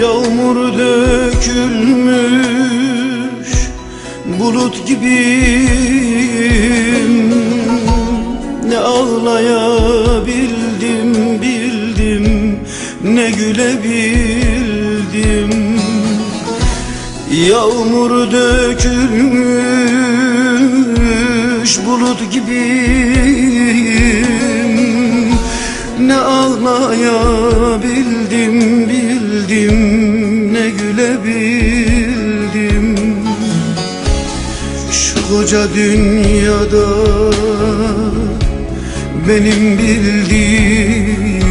Yağmur dökülmüş bulut gibiyim. Ne ağlayabildim bildim, ne gülebildim. Yağmur dökülmüş bulut gibiyim. Ne ağlayabildim bildim, ne gülebildim. Şu koca dünyada benim bildiğim,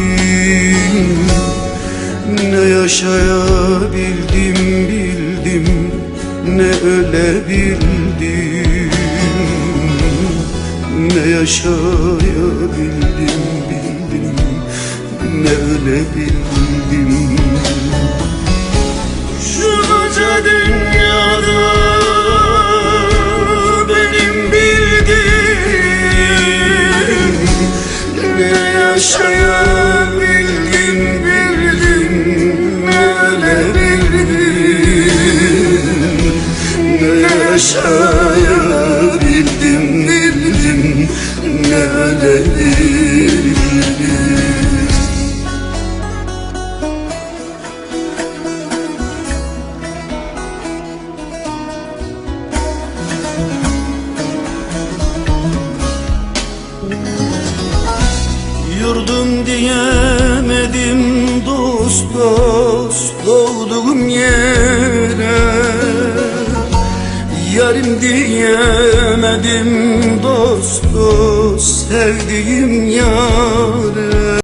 ne yaşayabildim bildim, ne ölebildim. Ne yaşayabildim bildim, ne ölebildim. Şu koca dünyada benim bildiğim, ne yaşayabildim bildim, ne ölebildim. Ne yaşayabildim bildim, ne ölebildim. Yurdum diyemedim dost dost doğduğum yere. Yarim diyemedim dost dost sevdiğim yare.